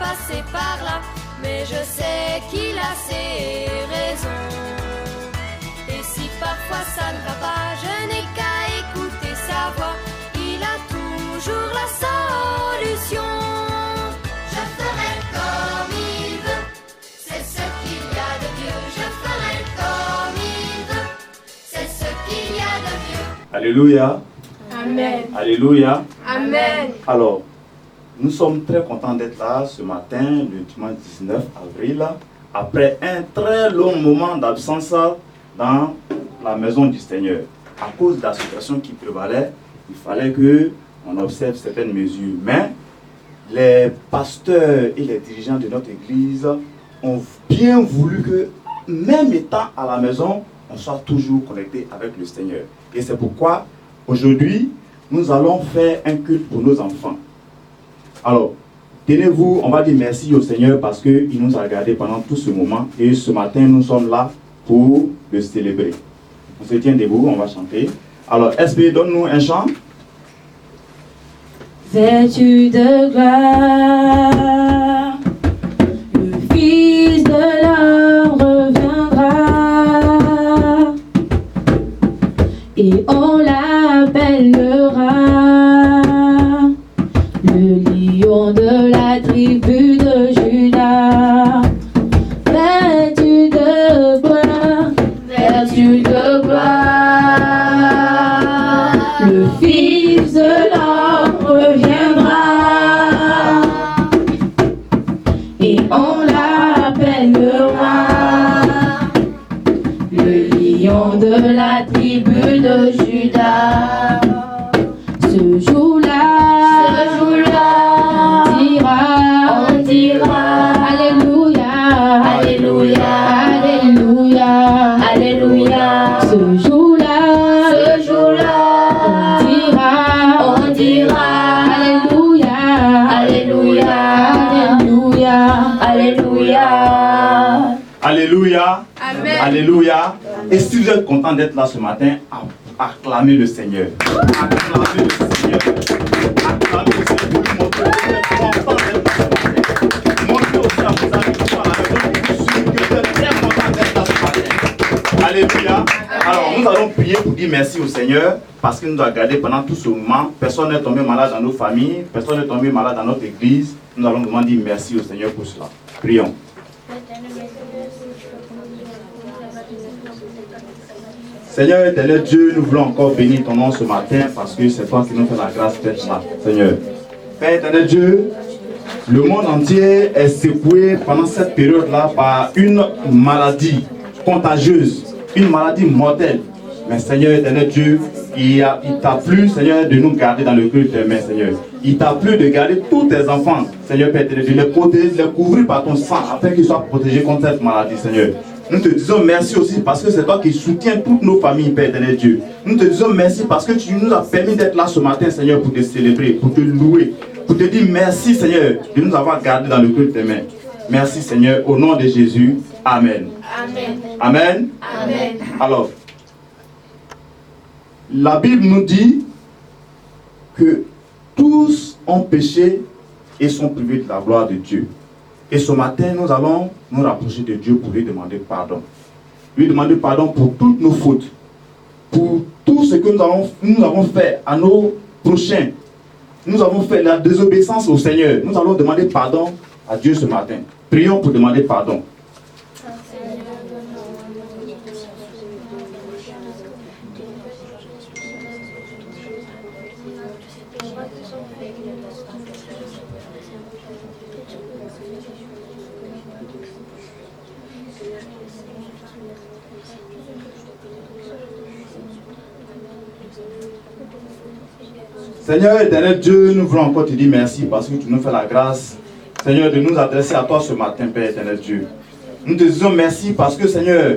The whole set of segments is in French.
passer par là, mais je sais qu'il a ses raisons. Et si parfois ça ne va pas, je n'ai qu'à écouter sa voix. Il a toujours la solution. Je ferai comme il veut, c'est ce qu'il y a de mieux. Je ferai comme il veut, c'est ce qu'il y a de mieux. Alléluia. Amen. Alléluia. Amen. Alors, nous sommes très contents d'être là ce matin, le dimanche 19 avril, après un très long moment d'absence dans la maison du Seigneur. À cause de la situation qui prévalait, il fallait qu'on observe certaines mesures. Mais les pasteurs et les dirigeants de notre église ont bien voulu que, même étant à la maison, on soit toujours connecté avec le Seigneur. Et c'est pourquoi, aujourd'hui, nous allons faire un culte pour nos enfants. Alors, tenez-vous, on va dire merci au Seigneur parce qu'il nous a gardés pendant tout ce moment. Et ce matin, nous sommes là pour le célébrer. On se tient debout, on va chanter. Alors, SP, donne-nous un chant. Vêtu de gloire, le Fils de l'homme reviendra, et on l'appellera le lion de la tribu de Juda. Vêtu de gloire, vêtu de gloire, le Fils de l'homme reviendra, et on l'appellera le lion de la tribu de Juda. Ce jour-là, on dira Alléluia, Alléluia, Alléluia, Alléluia. Ce jour-là, on dira Alléluia, Alléluia, Alléluia, Alléluia. Alléluia. Amen. Alléluia. Et si vous êtes content d'être là ce matin, acclamez le Seigneur. Acclamez le Seigneur. Acclamez le Seigneur. Pour lui montrer que vous êtes content d'être là ce matin. Montrez aussi à vos amis qui sont à la maison que vous êtes très content d'être là ce matin. Alléluia. Alors, nous allons prier pour dire merci au Seigneur parce qu'il nous a gardés pendant tout ce moment. Personne n'est tombé malade dans nos familles. Personne n'est tombé malade dans notre église. Nous allons vraiment dire merci au Seigneur pour cela. Prions. Seigneur éternel Dieu, nous voulons encore bénir ton nom ce matin parce que c'est toi qui nous fais la grâce d'être là, Seigneur. Père éternel Dieu, le monde entier est secoué pendant cette période-là par une maladie contagieuse, une maladie mortelle. Mais Seigneur éternel Dieu, il t'a plu, Seigneur, de nous garder dans le creux de tes mains, Seigneur. Il t'a plu de garder tous tes enfants, Seigneur Père éternel Dieu, les protéger, les couvrir par ton sang afin qu'ils soient protégés contre cette maladie, Seigneur. Nous te disons merci aussi parce que c'est toi qui soutiens toutes nos familles, Père éternel Dieu. Nous te disons merci parce que tu nous as permis d'être là ce matin, Seigneur, pour te célébrer, pour te louer, pour te dire merci, Seigneur, de nous avoir gardés dans le creux de tes mains. Merci, Seigneur, au nom de Jésus. Amen. Amen. Amen. Amen. Alors, la Bible nous dit que tous ont péché et sont privés de la gloire de Dieu. Et ce matin, nous allons nous rapprocher de Dieu pour lui demander pardon. Lui demander pardon pour toutes nos fautes, pour tout ce que nous avons fait à nos prochains. Nous avons fait la désobéissance au Seigneur. Nous allons demander pardon à Dieu ce matin. Prions pour demander pardon. Seigneur éternel Dieu, nous voulons encore te dire merci parce que tu nous fais la grâce, Seigneur, de nous adresser à toi ce matin, Père éternel Dieu. Nous te disons merci parce que, Seigneur,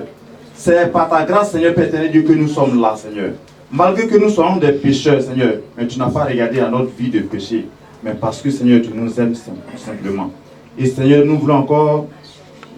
c'est par ta grâce, Seigneur, Père éternel Dieu, que nous sommes là, Seigneur. Malgré que nous soyons des pécheurs, Seigneur, mais tu n'as pas regardé à notre vie de péché, mais parce que, Seigneur, tu nous aimes simplement. Et, Seigneur, nous voulons encore,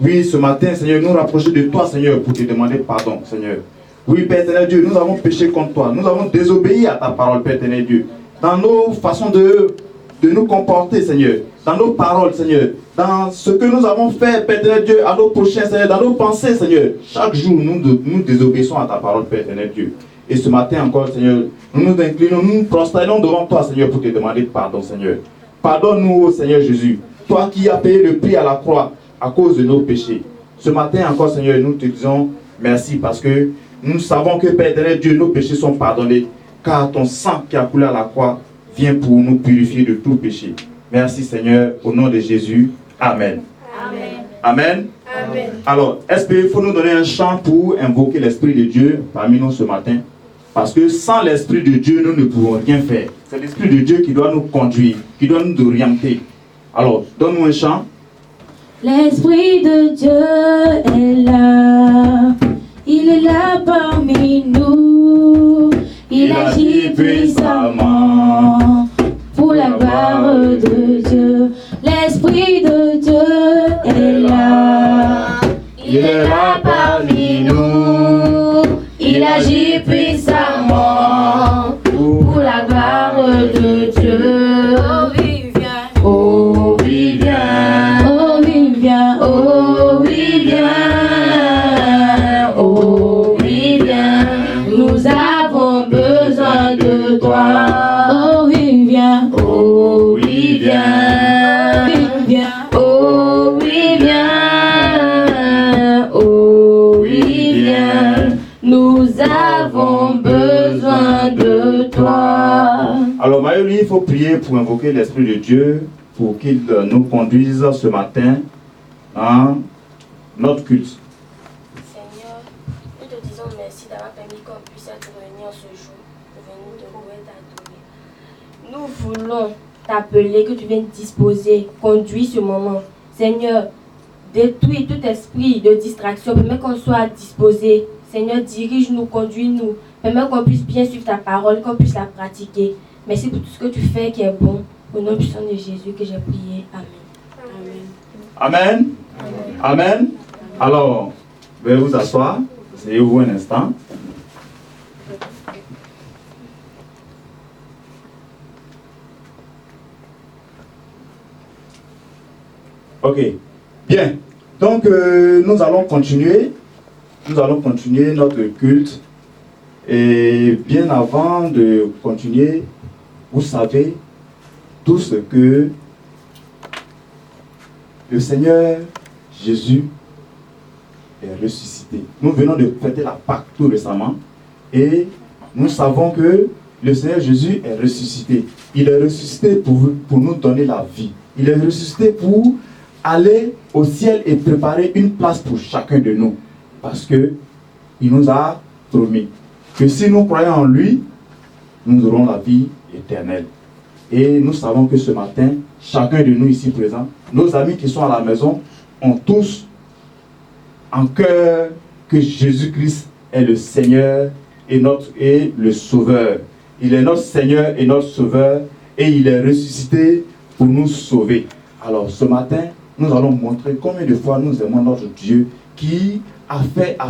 oui, ce matin, Seigneur, nous rapprocher de toi, Seigneur, pour te demander pardon, Seigneur. Oui, Père éternel Dieu, nous avons péché contre toi. Nous avons désobéi à ta parole, Père éternel Dieu. Dans nos façons de nous comporter, Seigneur. Dans nos paroles, Seigneur. dans ce que nous avons fait, Père éternel Dieu, à nos prochains, Seigneur, dans nos pensées, Seigneur. Chaque jour, nous désobéissons à ta parole, Père éternel Dieu. Et ce matin encore, Seigneur, nous nous inclinons, nous nous prosternons devant toi, Seigneur, pour te demander pardon, Seigneur. Pardonne-nous, ô Seigneur Jésus, toi qui as payé le prix à la croix à cause de nos péchés. Ce matin encore, Seigneur, nous te disons merci parce que nous savons que, Père éternel Dieu, nos péchés sont pardonnés, car ton sang qui a coulé à la croix vient pour nous purifier de tout péché. Merci, Seigneur, au nom de Jésus. Amen. Amen. Amen. Amen. Alors, est-ce qu'il faut nous donner un chant pour invoquer l'Esprit de Dieu parmi nous ce matin? Parce que sans l'Esprit de Dieu, nous ne pouvons rien faire. C'est l'Esprit de Dieu qui doit nous conduire, qui doit nous orienter. Alors, donne-nous un chant. L'Esprit de Dieu est là, il est là parmi nous, il agit puissamment pour la gloire de Dieu. L'Esprit de Dieu est là, il est là parmi nous, il agit puissamment pour la gloire de Dieu. Oh oui, viens. Oh oui, viens. Oh oui, viens. Oh oui, viens. Nous avons besoin de toi. Oh oui, viens. Oh oui, viens. Oh oui, viens. Oh oui, viens. Nous avons besoin de toi. Alors, Maëlie, il faut prier pour invoquer l'Esprit de Dieu pour qu'il nous conduise ce matin dans notre culte. Seigneur, nous te disons merci d'avoir permis qu'on puisse être réunis en ce jour pour venir te louer et t'adorer. Nous voulons t'appeler, que tu viennes disposer, conduire ce moment. Seigneur, détruis tout esprit de distraction, permets qu'on soit disposé. Seigneur, dirige-nous, conduis-nous, permets qu'on puisse bien suivre ta parole, qu'on puisse la pratiquer. Merci pour tout ce que tu fais qui est bon. Au nom puissant de Jésus que j'ai prié. Amen. Amen. Amen. Alors, veuillez vous asseoir. Asseyez-vous un instant. Ok. Bien. Donc, nous allons continuer. Nous allons continuer notre culte. Et bien avant de continuer, vous savez tout ce que le Seigneur Jésus est ressuscité. Nous venons de fêter la Pâque tout récemment et nous savons que le Seigneur Jésus est ressuscité. Il est ressuscité pour nous donner la vie. Il est ressuscité pour aller au ciel et préparer une place pour chacun de nous. Parce que il nous a promis que si nous croyons en lui, nous aurons la vie éternelle. Et nous savons que ce matin, chacun de nous ici présents, nos amis qui sont à la maison, ont tous en cœur que Jésus-Christ est le Seigneur et le Sauveur. Il est notre Seigneur et notre Sauveur et il est ressuscité pour nous sauver. Alors ce matin, nous allons montrer combien de fois nous aimons notre Dieu qui a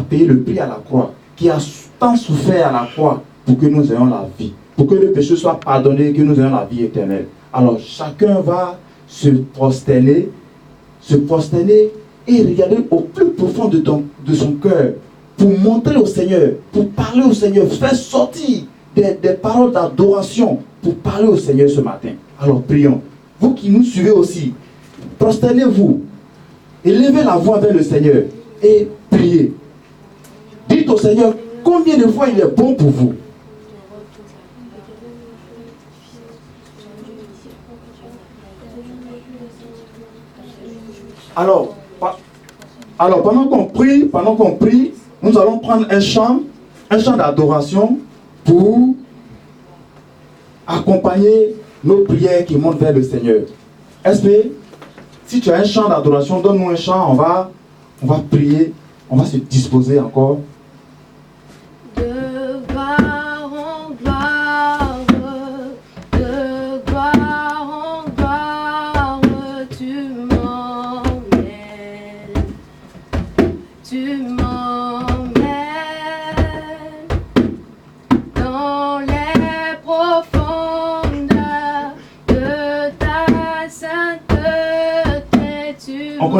payé le prix à la croix, qui a tant souffert à la croix pour que nous ayons la vie, pour que le péché soit pardonné et que nous ayons la vie éternelle. Alors chacun va se prosterner et regarder au plus profond de son cœur pour montrer au Seigneur, pour parler au Seigneur, faire sortir des paroles d'adoration pour parler au Seigneur ce matin. Alors prions. Vous qui nous suivez aussi, prosternez-vous et levez la voix vers le Seigneur et priez. Dites au Seigneur combien de fois il est bon pour vous. Alors pendant qu'on prie, nous allons prendre un chant d'adoration pour accompagner nos prières qui montent vers le Seigneur. SP, si tu as un chant d'adoration, donne-nous un chant, on va prier, on va se disposer encore. De gloire en gloire, de gloire en gloire, tu m'emmènes dans les profondeurs de ta sainteté,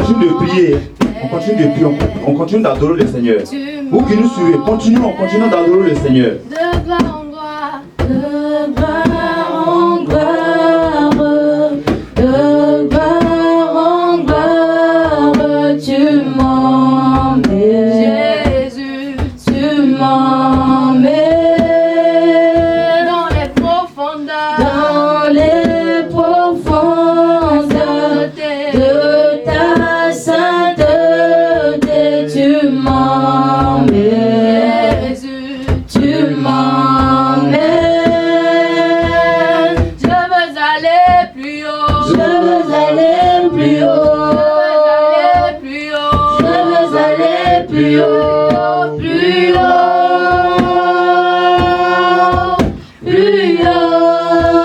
continue de prier. On continue de prier, on continue d'adorer le Seigneur. Vous qui nous suivez, continuons d'adorer le Seigneur. De gloire en gloire, De gloire en gloire, de gloire en gloire, tu m'emmènes, Jésus, tu m'emmènes dans les profondeurs dans les profondeurs de ta sainteté, tu m'emmènes, Jésus, tu m'emmènes. je veux aller plus haut, Je veux aller plus haut, je veux aller plus haut, plus haut, plus haut, plus haut.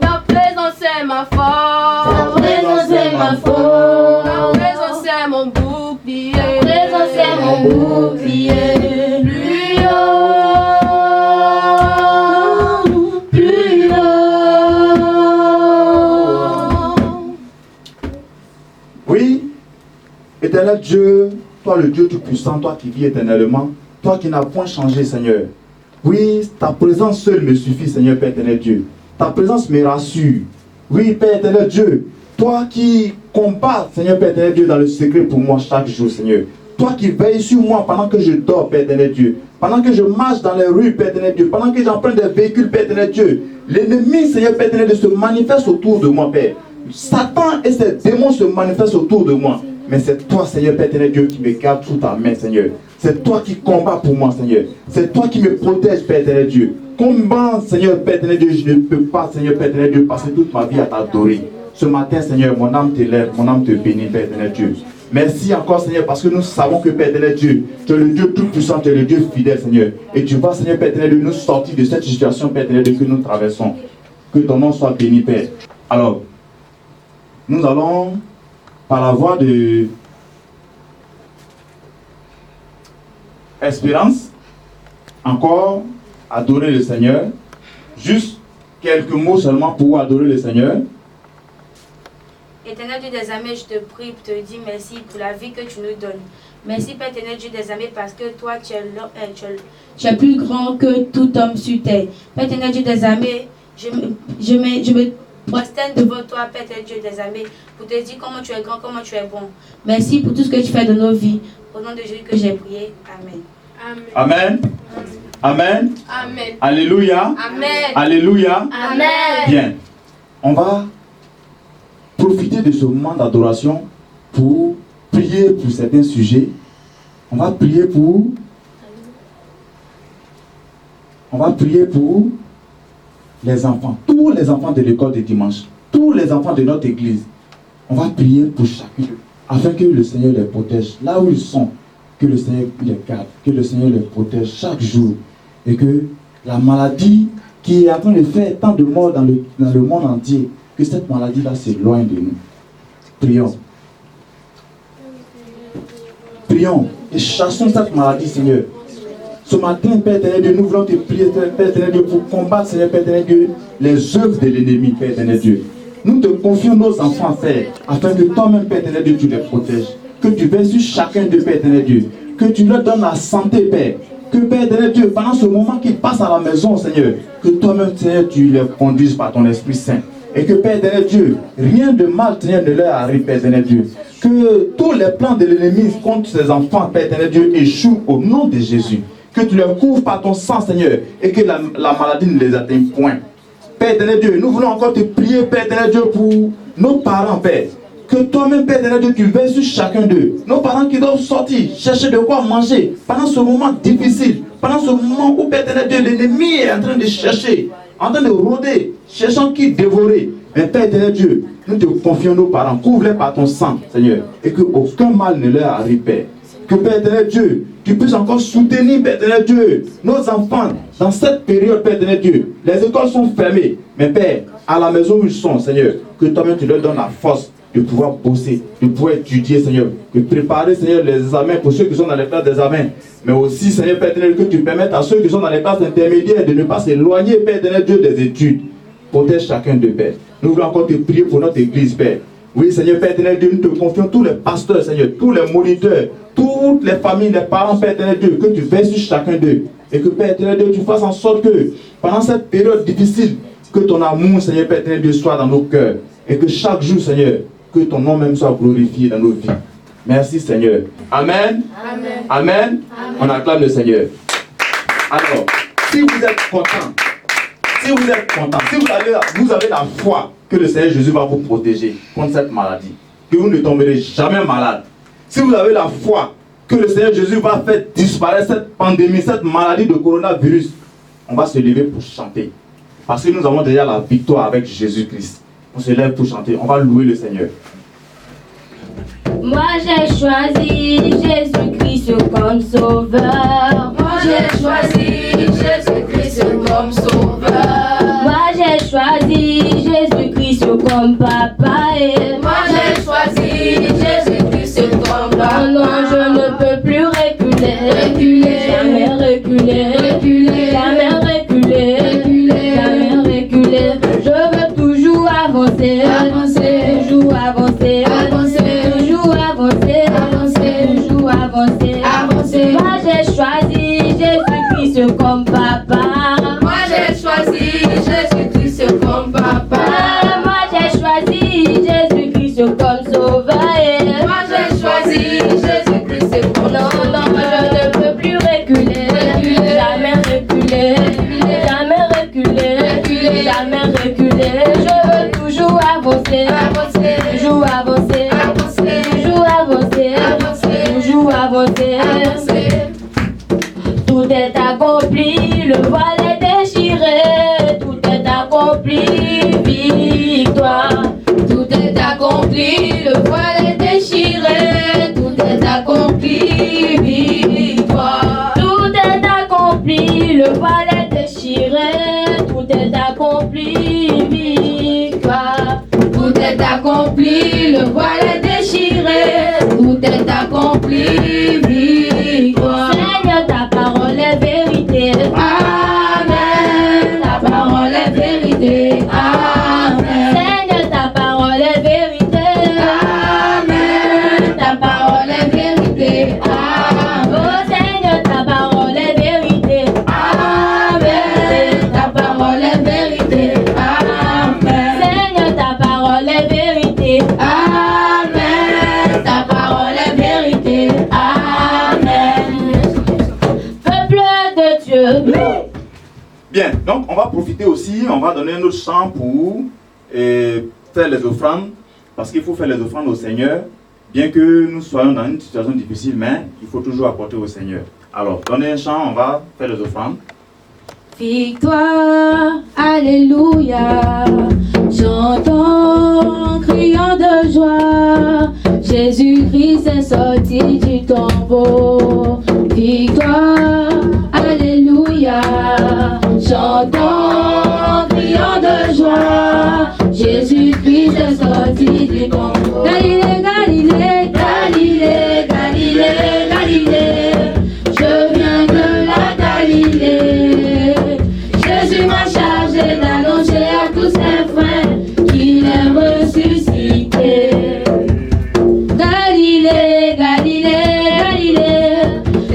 ta présence est ma Ta force, présence est ma ta force, présence est mon bouclier, ta présence est mon bouclier. plus haut, Plus haut. Oui, éternel Dieu, toi le Dieu Tout-Puissant, toi qui vis éternellement, toi qui n'as point changé, Seigneur. Oui, ta présence seule me suffit, Seigneur Père éternel Dieu. Ta présence me rassure. Oui, Père éternel Dieu, toi qui combats, Seigneur Père éternel Dieu, dans le secret pour moi chaque jour, Seigneur. Toi qui veilles sur moi pendant que je dors, Père éternel Dieu. Pendant que je marche dans les rues, Père éternel Dieu. Pendant que j'emprunte des véhicules, Père éternel Dieu. L'ennemi, Seigneur Père éternel Dieu, se manifeste autour de moi, Père. Satan et ses démons se manifestent autour de moi. Mais c'est toi, Seigneur Père éternel Dieu, qui me garde sous ta main, Seigneur. C'est toi qui combats pour moi, Seigneur. C'est toi qui me protège, Père éternel Dieu. Combat, Seigneur Père éternel Dieu, je ne peux pas, Seigneur Père éternel Dieu, passer toute ma vie à t'adorer. Ce matin, Seigneur, mon âme t'élève, mon âme te bénit, Père éternel Dieu. Merci encore, Seigneur, parce que nous savons que, Père éternel Dieu, tu es le Dieu tout-puissant, tu es le Dieu fidèle, Seigneur. Et tu vas, Seigneur Père éternel Dieu, nous sortir de cette situation, Père éternel Dieu, que nous traversons. Que ton nom soit béni, Père. Alors, nous allons, par la voix de Espérance, encore adorer le Seigneur. Juste quelques mots seulement pour adorer le Seigneur. Éternel Dieu des armées, je te prie, te dis merci pour la vie que tu nous donnes. Merci Père éternel Dieu des armées parce que toi tu es plus grand que tout homme sur terre. Père éternel Dieu des armées, je me prosterne devant toi Père éternel Dieu des armées pour te dire comment tu es grand, comment tu es bon. Merci pour tout ce que tu fais dans nos vies. Au nom de Jésus que j'ai prié. Amen. Amen. Amen. Amen. Alléluia. Amen. Alléluia. Amen. Bien. On va profiter de ce moment d'adoration pour prier pour certains sujets. On va prier pour les enfants, tous les enfants de l'école de dimanche, tous les enfants de notre église. On va prier pour chacun d'eux, afin que le Seigneur les protège là où ils sont, que le Seigneur les garde, que le Seigneur les protège chaque jour, et que la maladie qui est en train de faire tant de morts dans le monde entier, que cette maladie-là s'éloigne de nous. Prions. Prions et chassons cette maladie, Seigneur. Ce matin, Père éternel Dieu, nous voulons te prier, Père éternel Dieu, pour combattre, Seigneur, Père éternel Dieu, les œuvres de l'ennemi, Père éternel Dieu. Nous te confions nos enfants, Père, afin que toi-même, Père éternel Dieu, tu les protèges. Que tu veilles sur chacun de Père éternel Dieu. Que tu leur donnes la santé, Père. Que Père éternel Dieu, pendant ce moment qu'ils passent à la maison, Seigneur, que toi-même, Seigneur, tu les conduises par ton Esprit Saint. Et que Père éternel Dieu, rien de mal, Seigneur, ne leur arrive, Père éternel Dieu. Que tous les plans de l'ennemi contre ses enfants, Père éternel Dieu, échouent au nom de Jésus. Que tu les couvres par ton sang, Seigneur, et que la maladie ne les atteigne point. Père éternel Dieu, nous voulons encore te prier, Père éternel Dieu, pour nos parents, Père. Que toi-même, Père éternel Dieu, tu veilles sur chacun d'eux. Nos parents qui doivent sortir, chercher de quoi manger, pendant ce moment difficile, pendant ce moment où, Père éternel Dieu, l'ennemi est en train de chercher, en train de rôder, cherchant qui dévorer. Mais Père éternel Dieu, nous te confions nos parents, couvre-les par ton sang, Seigneur, et que aucun mal ne leur arrive, Père. Que Père éternel Dieu, tu puisses encore soutenir, Père éternel Dieu, nos enfants dans cette période, Père éternel Dieu. Les écoles sont fermées, mais Père, à la maison où ils sont, Seigneur, que toi-même tu leur donnes la force de pouvoir bosser, de pouvoir étudier, Seigneur, de préparer, Seigneur, les examens pour ceux qui sont dans les classes d'examen. Mais aussi, Seigneur, Père éternel, que tu permettes à ceux qui sont dans les classes intermédiaires de ne pas s'éloigner, Père éternel Dieu, des études. Protège chacun de Père. Nous voulons encore te prier pour notre église, Père. Oui, Seigneur, Père éternel Dieu, nous te confions tous les pasteurs, Seigneur, tous les moniteurs, toutes les familles, les parents, Père éternel Dieu, que tu veilles sur chacun d'eux. Et que, Père éternel Dieu, tu fasses en sorte que, pendant cette période difficile, que ton amour, Seigneur, Père éternel Dieu, soit dans nos cœurs. Et que chaque jour, Seigneur, que ton nom même soit glorifié dans nos vies. Merci, Seigneur. Amen. Amen. Amen. On acclame le Seigneur. Alors, si vous êtes content, si vous avez la foi que le Seigneur Jésus va vous protéger contre cette maladie, que vous ne tomberez jamais malade, si vous avez la foi que le Seigneur Jésus va faire disparaître cette pandémie, cette maladie de coronavirus, on va se lever pour chanter. Parce que nous avons déjà la victoire avec Jésus-Christ. On se lève pour chanter, on va louer le Seigneur. Moi j'ai choisi Jésus-Christ comme sauveur. Moi j'ai choisi Jésus-Christ comme sauveur. Moi j'ai choisi Jésus-Christ comme papa. Et Moi j'ai choisi Jésus-Christ comme papa. non, je ne peux plus reculer. Jamais reculer. Jamais reculer. Jamais reculer. Je veux toujours avancer. Toujours avancer. Toujours avancer. Moi j'ai choisi Jésus-Christ comme papa. Moi j'ai choisi Jésus-Christ comme papa. Moi j'ai choisi Jésus-Christ comme sauveur. Moi j'ai choisi Jésus-Christ comme Non, je ne peux plus reculer. Jamais reculer. Jamais reculer. Je veux toujours avancer. Toujours avancer. Toujours avancer. Tout est accompli, le voile est déchiré. Tout est accompli, victoire. Tout est accompli, le voile est déchiré. Tout est accompli, victoire. Tout est accompli, le voile est déchiré. Tout est accompli, victoire. Tout est accompli, le voile est déchiré. Tout est accompli, victoire. Seigneur, ta parole est vérité. Amen. Ta parole est vérité. Amen. Seigneur, ta parole est vérité. Amen. Ta parole est vérité. Amen. Oh Seigneur, ta parole est vérité. Amen. Ta parole est vérité. Amen. Seigneur, ta parole est vérité. Amen. Ta parole est vérité. Amen. Peuple de Dieu. Bien, donc on va profiter aussi, on va donner un autre chant pour faire les offrandes, parce qu'il faut faire les offrandes au Seigneur, bien que nous soyons dans une situation difficile, mais il faut toujours apporter au Seigneur. Alors, donnez un chant, on va faire les offrandes. Victoire, alléluia, chantons, criant de joie, Jésus-Christ est sorti du tombeau. Victoire, alléluia, chantons, criant de joie, Jésus-Christ est sorti du tombeau. Galilée, Galilée, Galilée, Galilée, Galilée, je viens de la Galilée. Jésus m'a chargé d'annoncer à tous ses frères qu'il est ressuscité. Galilée, Galilée, Galilée,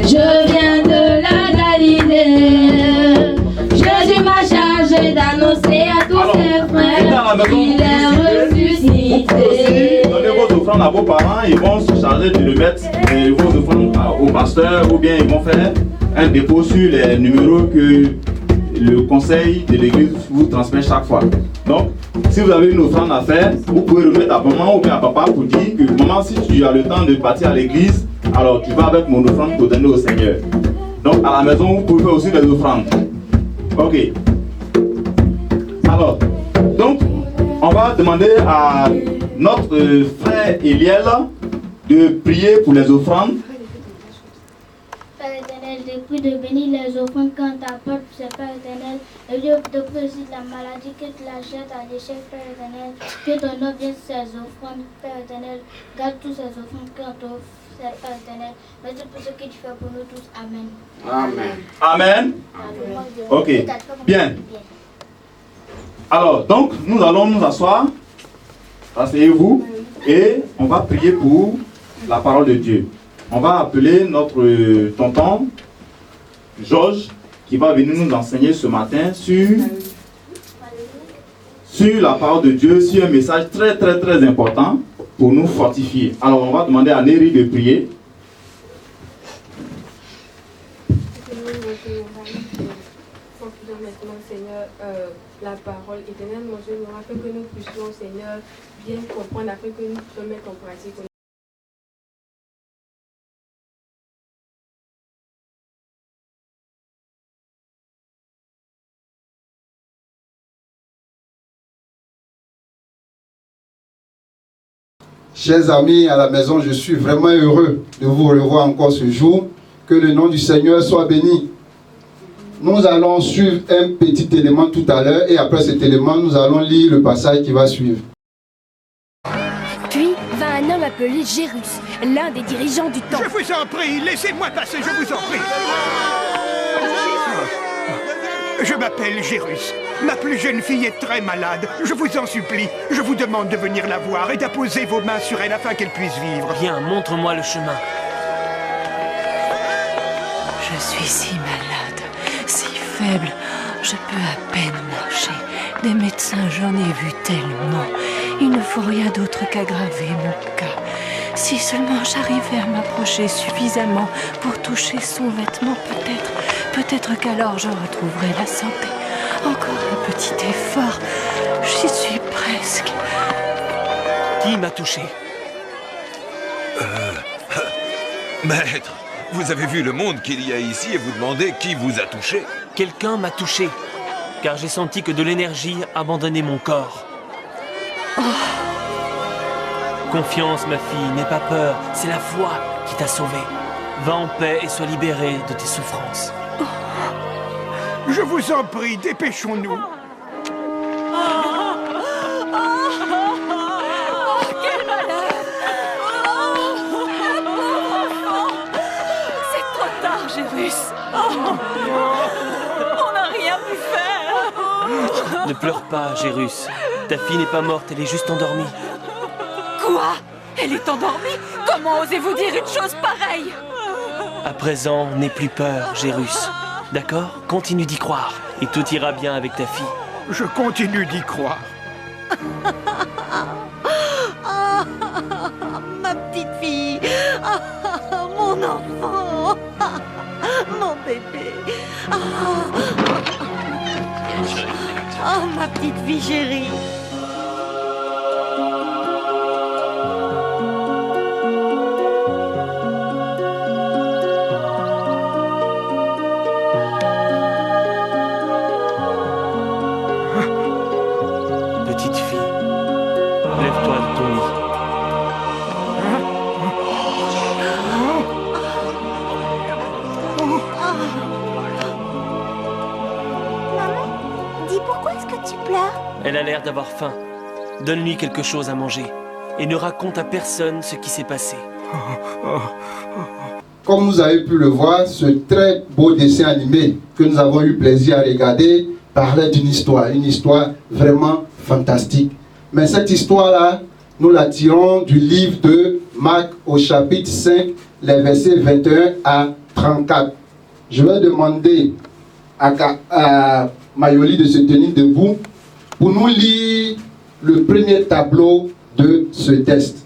je viens de la Galilée. Jésus m'a chargé d'annoncer à tous ses frères qu'il est ressuscité. Donnez vos offrandes à vos parents, ils vont se charger de le mettre vos offrandes au pasteur, ou bien ils vont faire un dépôt sur les numéros que le conseil de l'église vous transmet chaque fois. Donc, si vous avez une offrande à faire, vous pouvez remettre à maman ou bien à papa pour dire que maman, si tu as le temps de partir à l'église, alors tu vas avec mon offrande pour donner au Seigneur. Donc, à la maison, vous pouvez faire aussi des offrandes. Ok. Alors, donc, on va demander à notre frère Eliel de prier pour les offrandes. Père éternel, je prie de bénir les offrandes quand t'apportes, c'est Père éternel. Et je te prie aussi de la maladie que tu la jettes à l'échec, Père éternel. Que ton nom vienne sur ces offrandes, Père éternel. Garde tous ces offrandes quand t'offres, c'est Père éternel. Merci pour ce que tu fais pour nous tous. Amen. Amen. Ok. Bien. Alors, donc, nous allons nous asseoir. Asseyez-vous. Et on va prier pour la parole de Dieu. On va appeler notre tonton Georges qui va venir nous enseigner ce matin sur la parole de Dieu, sur un message très important pour nous fortifier. Alors on va demander à Néry de prier. Maintenant, Seigneur, la parole éternelle, mon Dieu, nous afin que nous puissions, Seigneur, bien comprendre, afin que nous puissions mettre en pratique. Chers amis à la maison, je suis vraiment heureux de vous revoir encore ce jour. Que le nom du Seigneur soit béni. Nous allons suivre un petit élément tout à l'heure et après cet élément, nous allons lire le passage qui va suivre. Puis vint un homme appelé Gérus, l'un des dirigeants du temple. Je vous en prie, laissez-moi passer, je vous en prie. Je m'appelle Gérus. Ma plus jeune fille est très malade. Je vous en supplie. Je vous demande de venir la voir et d'apposer vos mains sur elle afin qu'elle puisse vivre. Bien, montre-moi le chemin. Je suis si malade, si faible, je peux à peine marcher. Des médecins, j'en ai vu tellement. Il ne faut rien d'autre qu'aggraver mon cas. Si seulement j'arrivais à m'approcher suffisamment pour toucher son vêtement, peut-être qu'alors je retrouverai la santé. Encore un petit effort, j'y suis presque. Qui m'a touché? Maître, vous avez vu le monde qu'il y a ici et vous demandez qui vous a touché? Quelqu'un m'a touché, car j'ai senti que de l'énergie abandonnait mon corps. Oh. Confiance, ma fille, n'aie pas peur, c'est la foi qui t'a sauvée. Va en paix et sois libérée de tes souffrances. Oh. Je vous en prie, dépêchons-nous. Quel malheur! Le pauvre enfant! C'est trop tard, Gérus. On n'a rien pu faire. Ne pleure pas, Gérus. Ta fille n'est pas morte, elle est juste endormie. Quoi? Elle est endormie? Comment osez-vous dire une chose pareille? À présent, n'aie plus peur, Gérus. D'accord? Continue d'y croire. Et tout ira bien avec ta fille. Je continue d'y croire. Ma petite fille. Mon enfant. Mon bébé. Ma petite fille chérie. Petite fille, lève-toi de ton lit. Maman, dis pourquoi est-ce que tu pleures? Elle a l'air d'avoir faim. Donne-lui quelque chose à manger. Et ne raconte à personne ce qui s'est passé. Comme vous avez pu le voir, ce très beau dessin animé que nous avons eu plaisir à regarder parlait d'une histoire vraiment fantastique. Mais cette histoire-là, nous la tirons du livre de Marc au chapitre 5, les versets 21 à 34. Je vais demander à Mayoli de se tenir debout pour nous lire le premier tableau de ce texte.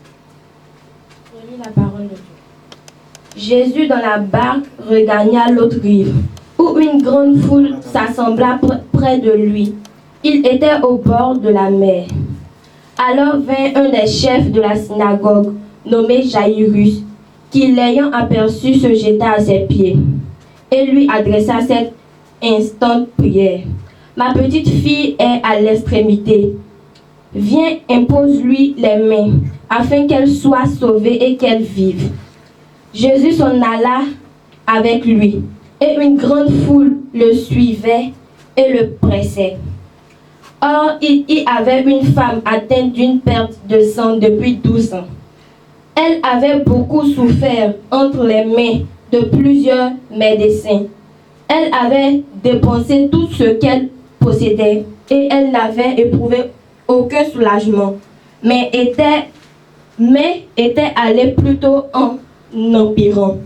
Je lis la parole de Dieu. Jésus dans la barque regagna l'autre rive, où une grande foule s'assembla près de lui. Il était au bord de la mer. Alors vint un des chefs de la synagogue, nommé Jaïrus, qui l'ayant aperçu se jeta à ses pieds et lui adressa cette instante prière. Ma petite fille est à l'extrémité. Viens, impose-lui les mains, afin qu'elle soit sauvée et qu'elle vive. Jésus s'en alla avec lui, et une grande foule le suivait et le pressait. Or, il y avait une femme atteinte d'une perte de sang depuis 12 ans. Elle avait beaucoup souffert entre les mains de plusieurs médecins. Elle avait dépensé tout ce qu'elle possédait et elle n'avait éprouvé aucun soulagement, mais était mais était allée plutôt en empirant.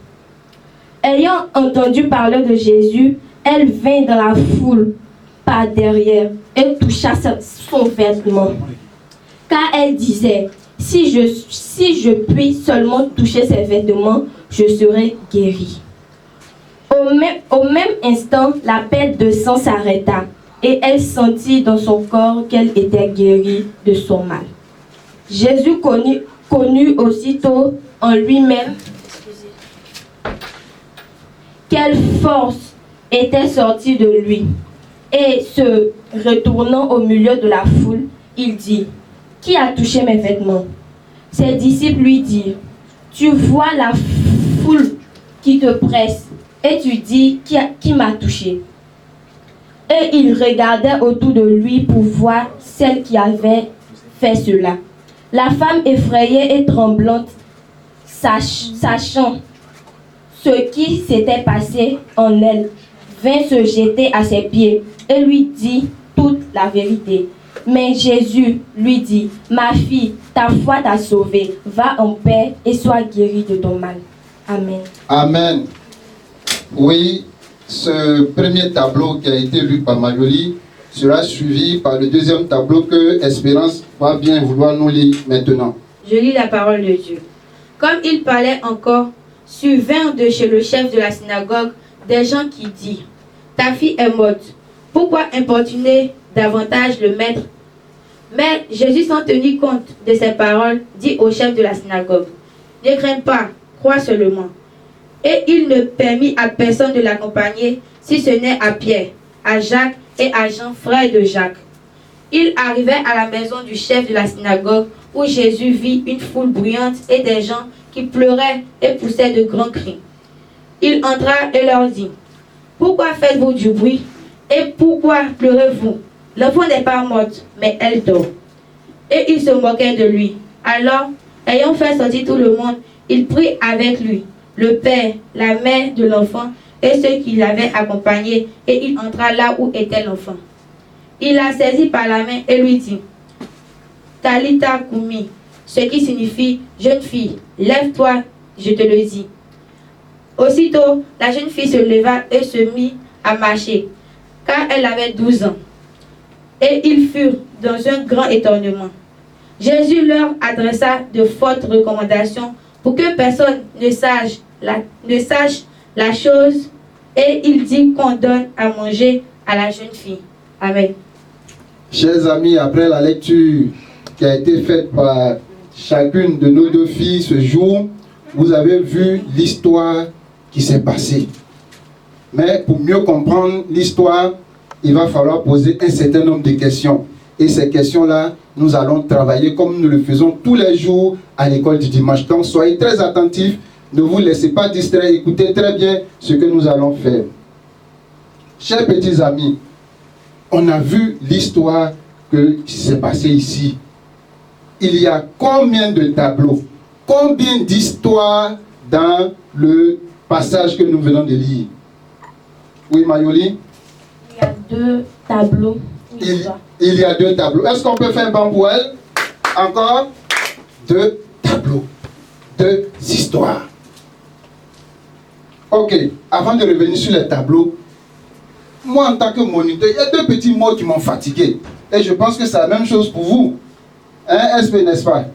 Ayant entendu parler de Jésus, elle vint dans la foule par derrière et toucha son vêtement. Car elle disait, si je puis seulement toucher ses vêtements, je serai guérie. Au même instant, la perte de sang s'arrêta et elle sentit dans son corps qu'elle était guérie de son mal. Jésus connut aussitôt en lui-même quelle force était sortie de lui. Et se retournant au milieu de la foule, il dit, « Qui a touché mes vêtements ?» Ses disciples lui dirent, « Tu vois la foule qui te presse, et tu dis, qui m'a touché ?» Et il regardait autour de lui pour voir celle qui avait fait cela. La femme effrayée et tremblante, sachant ce qui s'était passé en elle, vint se jeter à ses pieds et lui dit toute la vérité. Mais Jésus lui dit, « Ma fille, ta foi t'a sauvée. Va en paix et sois guérie de ton mal. » Amen. Amen. Oui, ce premier tableau qui a été lu par Mayoli sera suivi par le deuxième tableau que Espérance va bien vouloir nous lire maintenant. Je lis la parole de Dieu. Comme il parlait encore, survinrent de chez le chef de la synagogue des gens qui dirent, « Ta fille est morte. Pourquoi importuner davantage le maître ?» Mais Jésus, sans tenir compte de ces paroles, dit au chef de la synagogue, « Ne crains pas, crois seulement. » Et il ne permit à personne de l'accompagner, si ce n'est à Pierre, à Jacques et à Jean, frère de Jacques. Il arrivait à la maison du chef de la synagogue, où Jésus vit une foule bruyante et des gens qui pleuraient et poussaient de grands cris. Il entra et leur dit, « Pourquoi faites-vous du bruit et pourquoi pleurez-vous? L'enfant n'est pas morte, mais elle dort. » Et ils se moquaient de lui. Alors, ayant fait sortir tout le monde, il prit avec lui le père, la mère de l'enfant et ceux qui l'avaient accompagné, et il entra là où était l'enfant. Il la saisit par la main et lui dit, « Talita Kumi », ce qui signifie « Jeune fille, lève-toi, je te le dis ». Aussitôt, la jeune fille se leva et se mit à marcher, car elle avait 12 ans. Et ils furent dans un grand étonnement. Jésus leur adressa de fortes recommandations pour que personne ne sache la chose, et il dit qu'on donne à manger à la jeune fille. Amen. Chers amis, après la lecture qui a été faite par chacune de nos deux filles ce jour, vous avez vu l'histoire qui s'est passée. Mais pour mieux comprendre l'histoire, il va falloir poser un certain nombre de questions. Et ces questions-là, nous allons travailler comme nous le faisons tous les jours à l'école du dimanche. Donc soyez très attentifs, ne vous laissez pas distraire, écoutez très bien ce que nous allons faire. Chers petits amis, on a vu l'histoire qui s'est passée ici. Il y a combien de tableaux, combien d'histoires dans le passage que nous venons de lire? Oui, Mayoli? Il y a 2 tableaux. Il y a 2 tableaux. Est-ce qu'on peut faire un banc pour elle? Encore 2 tableaux, 2 histoires. Ok, avant de revenir sur les tableaux, moi en tant que moniteur, il y a 2 petits mots qui m'ont fatigué. Et je pense que c'est la même chose pour vous. Hein, SP, n'est-ce pas?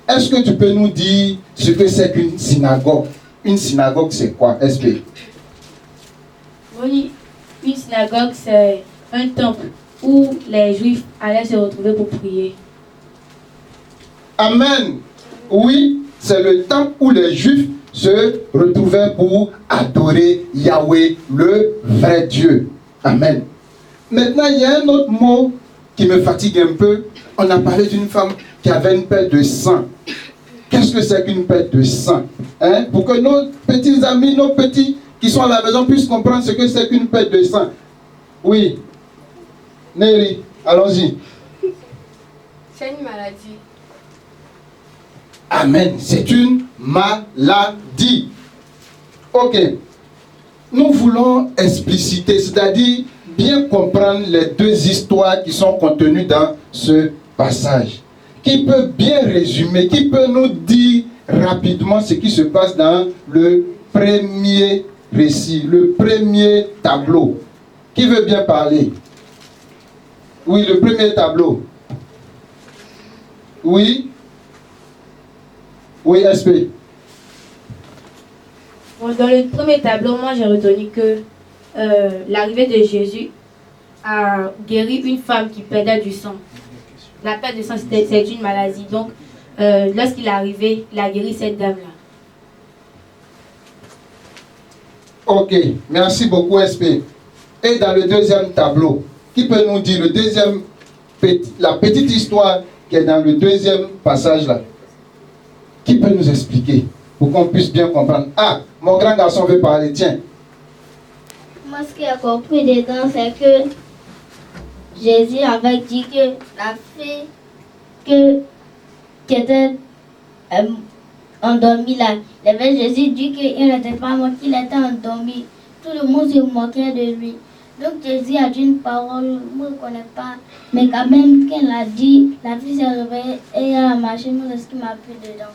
Est-ce que tu peux nous dire ce que c'est qu'une synagogue? Une synagogue, c'est quoi, SP? Oui, une synagogue, c'est un temple où les Juifs allaient se retrouver pour prier. Amen. Oui, c'est le temple où les Juifs se retrouvaient pour adorer Yahweh, le vrai Dieu. Amen. Maintenant, il y a un autre mot qui me fatigue un peu. On a parlé d'une femme qui avait une perte de sang. Qu'est-ce que c'est qu'une perte de sang? Hein? Pour que nos petits amis, nos petits qui sont à la maison puissent comprendre ce que c'est qu'une perte de sang. Oui. Néry, allons-y. C'est une maladie. Amen. C'est une maladie. Ok. Nous voulons expliciter, c'est-à-dire bien comprendre les 2 histoires qui sont contenues dans ce passage. qui peut bien résumer, qui peut nous dire rapidement ce qui se passe dans le premier récit, le premier tableau? Qui veut bien parler? Oui, le premier tableau. Oui? Oui, SP. Bon, dans le premier tableau, moi j'ai retenu que l'arrivée de Jésus a guéri une femme qui perdait du sang. La perte de sang, c'est une maladie. Donc, lorsqu'il est arrivé, il a guéri cette dame-là. Ok, merci beaucoup, SP. Et dans le deuxième tableau, qui peut nous dire la petite histoire qui est dans le deuxième passage là? Qui peut nous expliquer pour qu'on puisse bien comprendre? Ah, mon grand garçon veut parler, tiens. Moi, ce que j'ai compris dedans, c'est que Jésus avait dit que la fille qui était endormie là, Jésus dit qu'il n'était pas mort, qu'il était endormi. Tout le monde se moquait de lui. Donc Jésus a dit une parole, moi je ne connais pas, mais quand même, quand il a dit, la fille s'est réveillée et elle a marché, moi c'est ce qui m'a pris dedans.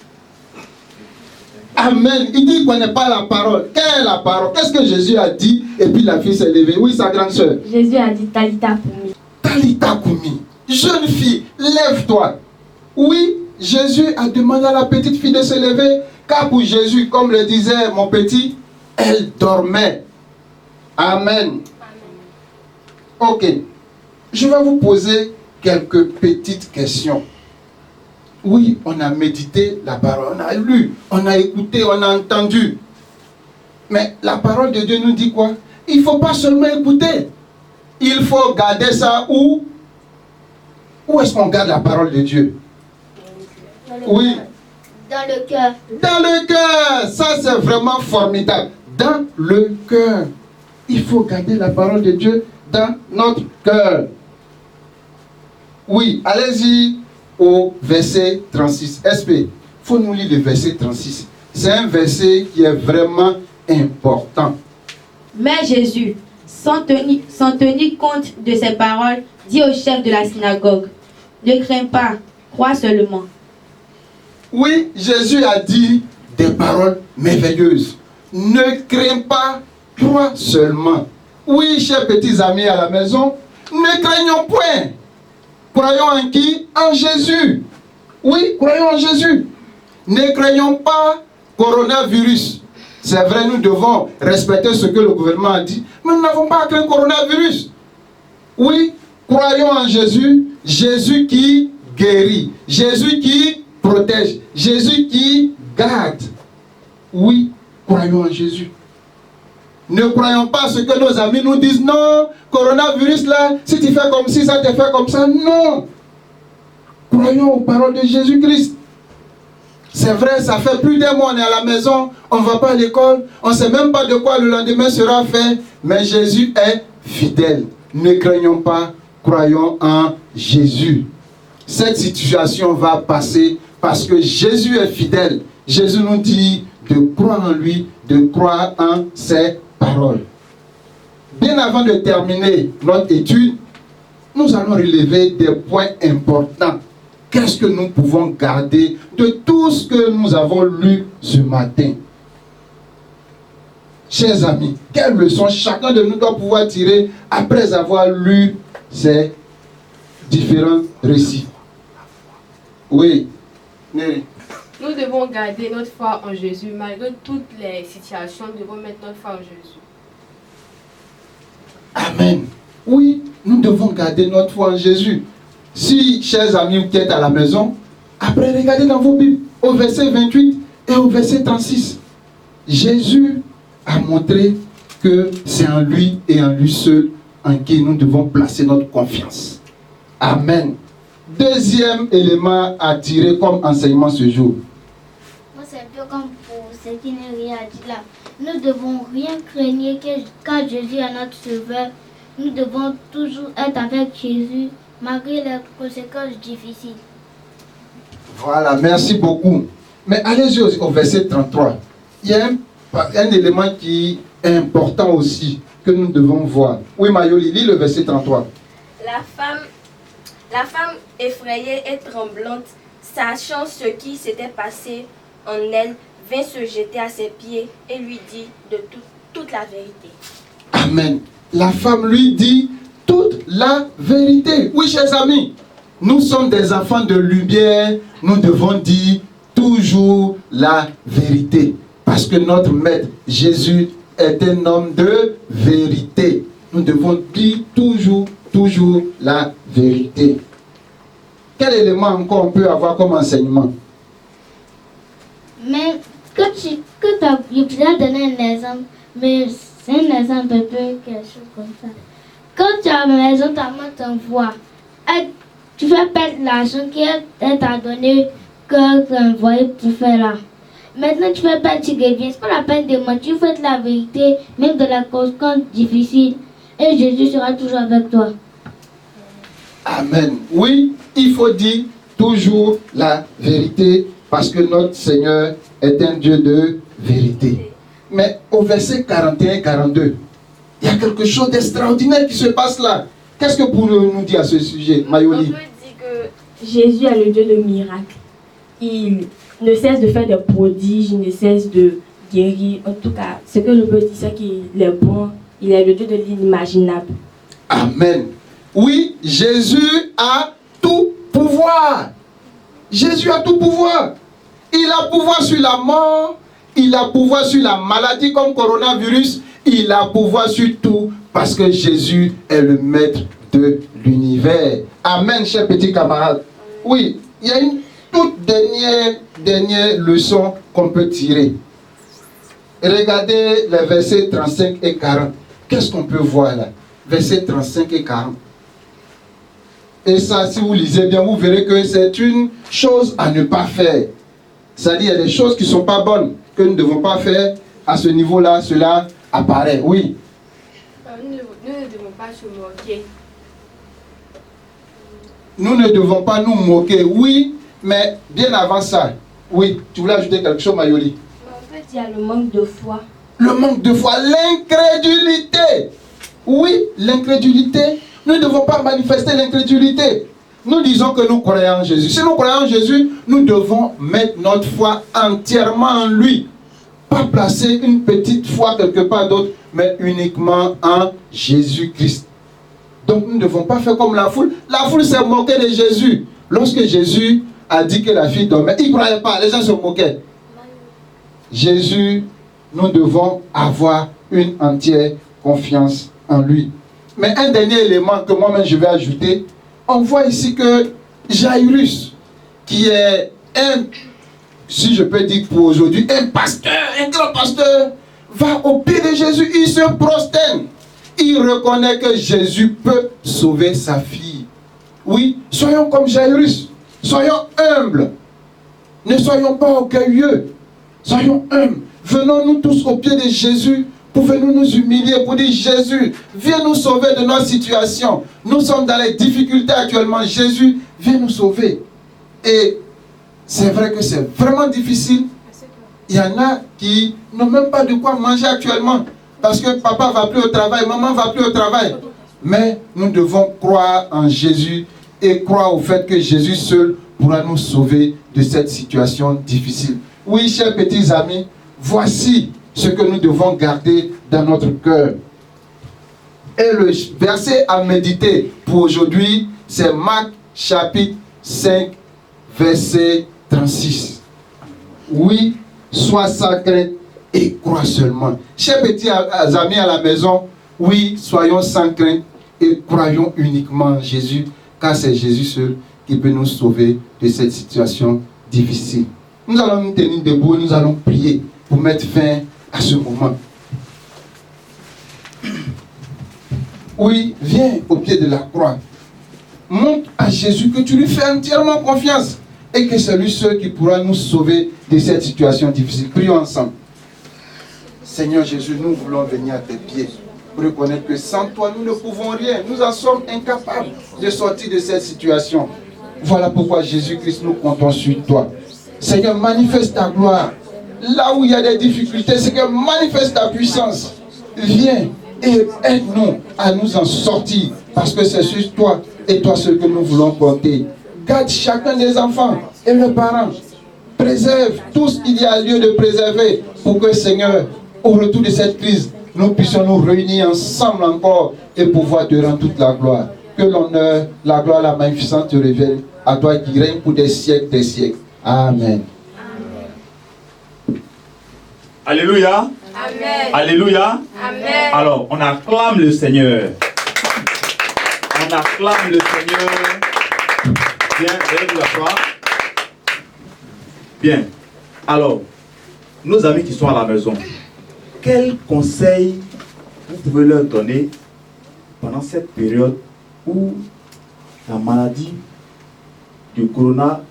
Amen. Il dit qu'il ne connaît pas la parole. Quelle est la parole? Qu'est-ce que Jésus a dit? Et puis la fille s'est levée. Oui, sa grande soeur. Jésus a dit Talita Koumi. Talita Koumi. Jeune fille, lève-toi. Oui, Jésus a demandé à la petite fille de se lever, car pour Jésus, comme le disait mon petit, elle dormait. Amen. Ok. Je vais vous poser quelques petites questions. Oui, on a médité la parole, on a lu, on a écouté, on a entendu. Mais la parole de Dieu nous dit quoi? Il ne faut pas seulement écouter. Il faut garder ça où? Où est-ce qu'on garde la parole de Dieu? Oui. Dans le cœur. Dans le cœur. Ça, c'est vraiment formidable. Dans le cœur. Il faut garder la parole de Dieu dans notre cœur. Oui, allez-y au verset 36. SP, il faut nous lire le verset 36. C'est un verset qui est vraiment important. Mais Jésus, sans tenir compte de ces paroles, dit au chef de la synagogue, ne crains pas, crois seulement. Oui, Jésus a dit des paroles merveilleuses. Ne crains pas, crois seulement. Oui, chers petits amis à la maison, ne craignons point. Croyons en qui? En Jésus. Oui, croyons en Jésus. Ne craignons pas coronavirus. C'est vrai, nous devons respecter ce que le gouvernement a dit, mais nous n'avons pas à craindre coronavirus. Oui, croyons en Jésus. Jésus qui guérit. Jésus qui protège. Jésus qui garde. Oui, croyons en Jésus. Ne croyons pas ce que nos amis nous disent. Non, coronavirus là, si tu fais comme ci, ça te fait comme ça. Non. Croyons aux paroles de Jésus-Christ. C'est vrai, ça fait plus d'un mois, on est à la maison, on ne va pas à l'école, on ne sait même pas de quoi le lendemain sera fait. Mais Jésus est fidèle. Ne craignons pas, croyons en Jésus. Cette situation va passer parce que Jésus est fidèle. Jésus nous dit de croire en lui, de croire en ses paroles. Bien avant de terminer notre étude, nous allons relever des points importants. Qu'est-ce que nous pouvons garder de tout ce que nous avons lu ce matin? Chers amis, quelle leçon chacun de nous doit pouvoir tirer après avoir lu ces différents récits? Oui, Néry. Nous devons garder notre foi en Jésus. Malgré toutes les situations, nous devons mettre notre foi en Jésus. Amen. Oui, nous devons garder notre foi en Jésus. Si, chers amis qui êtes à la maison, après regardez dans vos Bibles, au verset 28 et au verset 36. Jésus a montré que c'est en lui et en lui seul en qui nous devons placer notre confiance. Amen. Deuxième élément à tirer comme enseignement ce jour. Moi, c'est un peu comme pour ce qui n'est rien à dire là. Nous ne devons rien craindre quand Jésus est notre sauveur. Nous devons toujours être avec Jésus malgré les conséquences difficiles. Voilà, merci beaucoup. Mais allez-y au verset 33. Il y a un élément qui est important aussi que nous devons voir. Oui, Mayoli, lis le verset 33. La La femme, effrayée et tremblante, sachant ce qui s'était passé en elle, vint se jeter à ses pieds et lui dit de toute la vérité. Amen. La femme lui dit toute la vérité. Oui, chers amis, nous sommes des enfants de lumière. Nous devons dire toujours la vérité. Parce que notre maître Jésus est un homme de vérité. Nous devons dire toujours la vérité. Quel élément encore on peut avoir comme enseignement? Mais je vais donner un exemple, mais c'est un exemple un peu quelque chose comme ça. Quand tu es à la maison, ta maman t'envoie. Tu fais perdre l'argent qu'elle t'a donné, que tu as envoyé pour faire là. Maintenant, tu fais perdre, tu reviens. C'est pas la peine de mentir. Tu fais de la vérité, même de la conséquence difficile. Et Jésus sera toujours avec toi. Amen. Oui, il faut dire toujours la vérité parce que notre Seigneur est un Dieu de vérité. Mais au verset 41-42, il y a quelque chose d'extraordinaire qui se passe là. Qu'est-ce que vous nous dire à ce sujet, Mayoli? On peut dire que Jésus est le Dieu de miracles. Il ne cesse de faire des prodiges, il ne cesse de guérir. En tout cas, ce que je peux dire, c'est qu'il est bon. Il est le Dieu de l'inimaginable. Amen. Oui, Jésus a tout pouvoir. Jésus a tout pouvoir. Il a pouvoir sur la mort. Il a pouvoir sur la maladie comme coronavirus. Il a pouvoir sur tout parce que Jésus est le maître de l'univers. Amen, chers petits camarades. Oui, il y a une toute dernière leçon qu'on peut tirer. Regardez les versets 35 et 40. Qu'est-ce qu'on peut voir là? Versets 35 et 40. Et ça, si vous lisez bien, vous verrez que c'est une chose à ne pas faire. C'est-à-dire, il y a des choses qui ne sont pas bonnes, que nous ne devons pas faire. À ce niveau-là, cela apparaît. Oui. Nous ne devons pas se moquer. Nous ne devons pas nous moquer. Oui, mais bien avant ça. Oui, tu voulais ajouter quelque chose, Mayoli? On peut dire le manque de foi. Le manque de foi, l'incrédulité. Oui, l'incrédulité. Nous ne devons pas manifester l'incrédulité. Nous disons que nous croyons en Jésus. Si nous croyons en Jésus, nous devons mettre notre foi entièrement en lui. Pas placer une petite foi quelque part d'autre, mais uniquement en Jésus-Christ. Donc nous ne devons pas faire comme la foule. La foule s'est moquée de Jésus. Lorsque Jésus a dit que la fille dormait, ils ne croyaient pas, les gens se moquaient. Jésus, nous devons avoir une entière confiance en lui. Mais un dernier élément que moi-même je vais ajouter, on voit ici que Jairus, qui est un, si je peux dire pour aujourd'hui, un pasteur, un grand pasteur, va au pied de Jésus, il se prosterne. Il reconnaît que Jésus peut sauver sa fille. Oui, soyons comme Jairus, soyons humbles. Ne soyons pas orgueilleux, soyons humbles. Venons-nous tous au pied de Jésus. Pouvez-nous nous humilier pour dire Jésus, viens nous sauver de notre situation. Nous sommes dans les difficultés actuellement. Jésus, viens nous sauver. Et c'est vrai que c'est vraiment difficile. Il y en a qui n'ont même pas de quoi manger actuellement. Parce que papa ne va plus au travail, maman ne va plus au travail. Mais nous devons croire en Jésus et croire au fait que Jésus seul pourra nous sauver de cette situation difficile. Oui, chers petits amis, voici ce que nous devons garder dans notre cœur. Et le verset à méditer pour aujourd'hui, c'est Marc chapitre 5, verset 36. Oui, sois sans crainte et crois seulement. Chers petits amis à la maison, oui, soyons sans crainte et croyons uniquement en Jésus, car c'est Jésus seul qui peut nous sauver de cette situation difficile. Nous allons nous tenir debout, nous allons prier pour mettre fin à ce moment. Oui, viens au pied de la croix. Montre à Jésus que tu lui fais entièrement confiance et que c'est lui seul qui pourra nous sauver de cette situation difficile. Prions ensemble. Seigneur Jésus, nous voulons venir à tes pieds pour reconnaître que sans toi, nous ne pouvons rien. Nous en sommes incapables de sortir de cette situation. Voilà pourquoi Jésus-Christ, nous comptons sur toi. Seigneur, manifeste ta gloire. Là où il y a des difficultés, Seigneur, manifeste ta puissance. Viens et aide-nous à nous en sortir. Parce que c'est sur toi Et toi, ce que nous voulons compter, garde chacun des enfants et les parents. Préserve tout ce qu'il y a lieu de préserver pour que, Seigneur, au retour de cette crise, nous puissions nous réunir ensemble encore et pouvoir te rendre toute la gloire. Que l'honneur, la gloire, la magnificence te révèlent à toi qui règne pour des siècles, des siècles. Amen. Alléluia. Amen. Alléluia. Amen. Alors, on acclame le Seigneur. On acclame le Seigneur. Bien, lève la foi. Bien. Alors, nos amis qui sont à la maison, quel conseil vous pouvez leur donner pendant cette période où la maladie du corona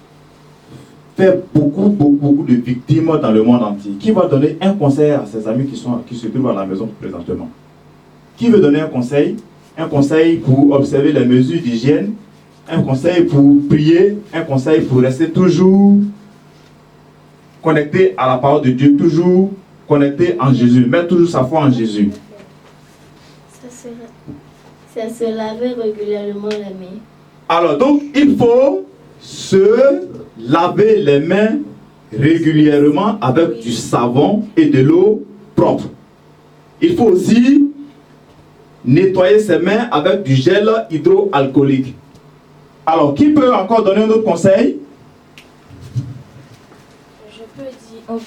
fait beaucoup de victimes dans le monde entier? Qui va donner un conseil à ses amis qui se trouvent à la maison présentement? Qui veut donner un conseil? Un conseil pour observer les mesures d'hygiène, un conseil pour prier, un conseil pour rester toujours connecté à la parole de Dieu, toujours connecté en Jésus, mettre toujours sa foi en Jésus. Ça se laver régulièrement les mains. Alors donc, il faut se laver les mains régulièrement avec du savon et de l'eau propre. Il faut aussi nettoyer ses mains avec du gel hydroalcoolique. Alors, qui peut encore donner un autre conseil? Je peux dire, en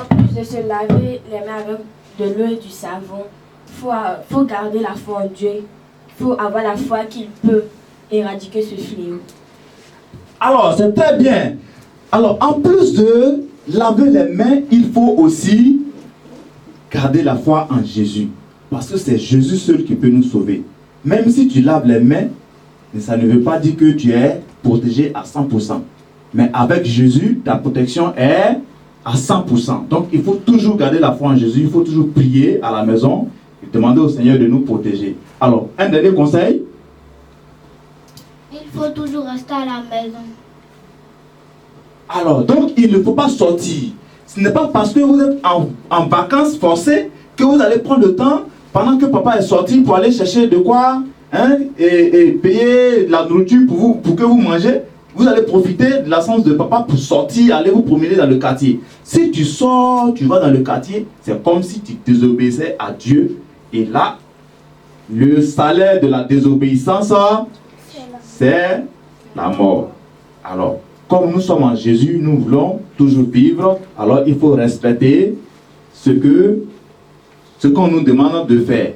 plus de se laver les mains avec de l'eau et du savon, faut garder la foi en Dieu. Il faut avoir la foi qu'il peut éradiquer ce fléau. Alors, c'est très bien. Alors, en plus de laver les mains, il faut aussi garder la foi en Jésus. Parce que c'est Jésus seul qui peut nous sauver. Même si tu laves les mains, ça ne veut pas dire que tu es protégé à 100%. Mais avec Jésus, ta protection est à 100%. Donc, il faut toujours garder la foi en Jésus. Il faut toujours prier à la maison et demander au Seigneur de nous protéger. Alors, un dernier conseil. Il faut toujours rester à la maison. Alors, donc, il ne faut pas sortir. Ce n'est pas parce que vous êtes en vacances forcées que vous allez prendre le temps, pendant que papa est sorti, pour aller chercher de quoi, et payer de la nourriture pour que vous mangez. Vous allez profiter de l'absence de papa pour sortir, aller vous promener dans le quartier. Si tu sors, tu vas dans le quartier, c'est comme si tu désobéissais à Dieu. Et là, le salaire de la désobéissance, c'est la mort. Alors, comme nous sommes en Jésus, nous voulons toujours vivre. Alors, il faut respecter ce qu'on nous demande de faire.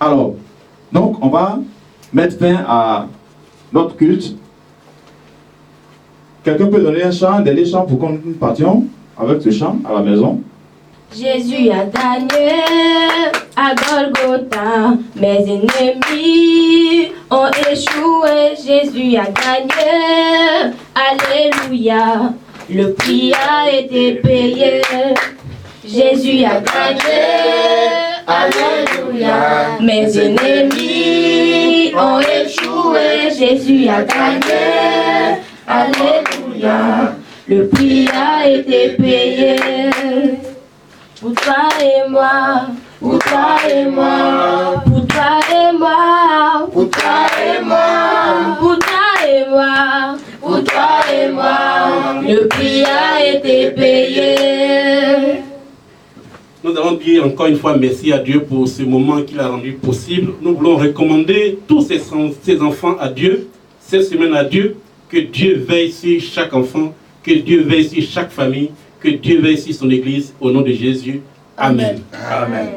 Alors, donc, on va mettre fin à notre culte. Quelqu'un peut donner un chant, des chants pour que nous partions avec ce chant à la maison? Jésus a gagné à Golgotha, mes ennemis ont échoué. Jésus a gagné, alléluia, le prix a été payé. Jésus a gagné, alléluia, mes ennemis ont échoué. Jésus a gagné, alléluia, le prix a été payé. Pour toi et moi, pour toi et moi, pour toi et moi, pour toi et moi, pour toi et moi, pour toi et moi, le prix a été payé. Nous allons dire encore une fois merci à Dieu pour ce moment qu'il a rendu possible. Nous voulons recommander tous ces enfants à Dieu, cette semaine à Dieu, que Dieu veille sur chaque enfant, que Dieu veille sur chaque famille, que Dieu veille sur son Église, au nom de Jésus. Amen. Amen.